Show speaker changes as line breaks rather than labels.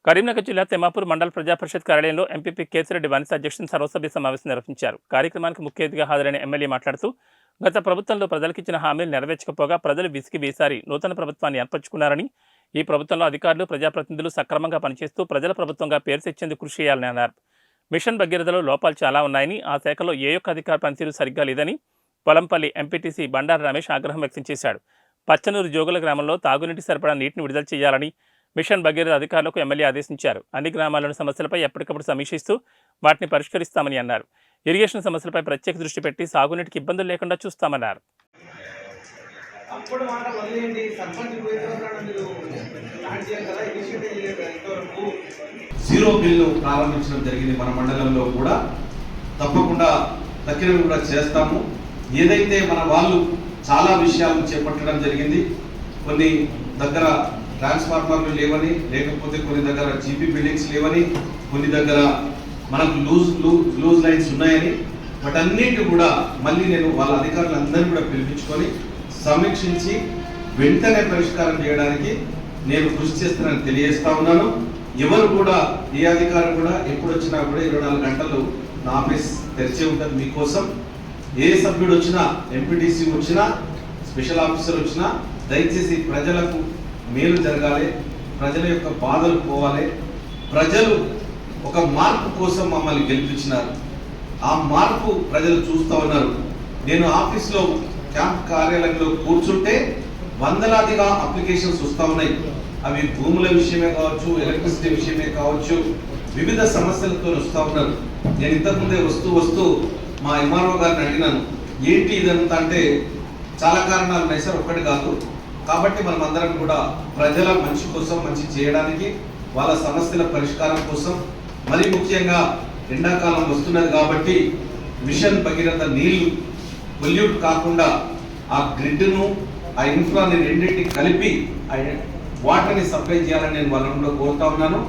కరీంనగర్ జిల్లా తిమ్మాపూర్ మండల ప్రజా పరిషత్ కార్యాలయంలో ఎంపీపీ కేసిరెడ్డి వనిత అధ్యక్షతన సర్వసభ్య సమావేశం నిర్వహించారు. కార్యక్రమానికి ముఖ్య అతిథిగా హాజరైన ఎమ్మెల్యే మాట్లాడుతూ గత ప్రభుత్వంలో ప్రజలకిచ్చిన హామీలు నెరవేర్చకపోగా ప్రజలు విసిగి వేసారి నూతన ప్రభుత్వాన్ని ఏర్పరచుకున్నారని, ఈ ప్రభుత్వంలో అధికారులు ప్రజాప్రతినిధులు సక్రమంగా పనిచేస్తూ ప్రజల ప్రభుత్వంగా పేరు తెచ్చేందుకు కృషి చేయాలని అన్నారు. మిషన్ భగీరథలో లోపాలు చాలా ఉన్నాయని, ఆ శాఖలో ఏ ఒక్క అధికార పనితీరు సరిగ్గా లేదని పొలంపల్లి ఎంపీటీసీ బండారు రమేష్ ఆగ్రహం వ్యక్తం చేశాడు. పచ్చనూరు జోగుల గ్రామంలో తాగునీటి సరఫరా నీటిని విడుదల చేయాలని మిషన్ భగీరథ అధికారులకు ఎమ్మెల్యే ఆదేశించారు. అన్ని గ్రామాల్లోని సమస్యలపై ఎప్పటికప్పుడు సమీక్షిస్తూ వాటిని పరిష్కరిస్తామని అన్నారు. ఇరిగేషన్ సమస్యలపై ప్రత్యేక దృష్టి పెట్టి సాగునీటికి ఇబ్బందులు లేకుండా చూస్తామన్నారు.
జీరో బిల్లు ప్రారంభించడం జరిగింది మన మండలంలో కూడా. తప్పకుండా తక్కినవి కూడా చేస్తాము. ఏదైతే మన వాళ్ళు చాలా విషయాలను చేపట్టడం జరిగింది. కొన్ని దగ్గర ట్రాన్స్ఫార్మర్లు లేవని, లేకపోతే కొన్ని దగ్గర జీపీ బిల్డింగ్స్ లేవని, కొన్ని దగ్గర మనకు లూజ్ లైన్స్ ఉన్నాయని, వాటన్నిటి కూడా మళ్ళీ నేను వాళ్ళ అధికారులందరినీ కూడా పిలిపించుకొని సమీక్షించి వెంటనే పరిష్కారం చేయడానికి నేను కృషి చేస్తానని తెలియజేస్తా ఉన్నాను. ఎవరు కూడా ఏ అధికారి కూడా ఎప్పుడు వచ్చినా కూడా 24 గంటలు నా ఆఫీస్ తెరిచే ఉంటుంది మీకోసం. ఏ సభ్యుడు వచ్చినా, ఎంపీటీసీ వచ్చినా, స్పెషల్ ఆఫీసర్ వచ్చినా దయచేసి ప్రజలకు మేలు జరగాలి, ప్రజల యొక్క బాధలు పోవాలి. ప్రజలు ఒక మార్పు కోసం మమ్మల్ని గెలిపించినారు. ఆ మార్పు ప్రజలు చూస్తూ ఉన్నారు. నేను ఆఫీస్లో క్యాంప్ కార్యాలయంలో కూర్చుంటే వందలాదిగా అప్లికేషన్స్ వస్తూ ఉన్నాయి. అవి భూముల విషయమే కావచ్చు, ఎలక్ట్రిసిటీ విషయమే కావచ్చు, వివిధ సమస్యలతో వస్తూ ఉన్నారు. నేను ఇంతకుముందే వస్తూ మా ఎంఆర్ఓ గారిని అడిగినాను, ఏంటి ఇదంతా అంటే చాలా కారణాలు ఉన్నాయి సార్, ఒక్కటి కాదు. కాబట్టి మనం అందరం కూడా ప్రజల మంచి కోసం, మంచి చేయడానికి, వాళ్ళ సమస్యల పరిష్కారం కోసం, మరీ ముఖ్యంగా ఎండాకాలం వస్తున్నది కాబట్టి మిషన్ భగీరథ నీళ్లు పొల్యూట్ కాకుండా ఆ గ్రిడ్ను, ఆ ఇన్ఫ్రాని రెండింటిని కలిపి వాటర్ని సప్లై చేయాలని నేను వాళ్ళని కూడా కోరుతా ఉన్నాను.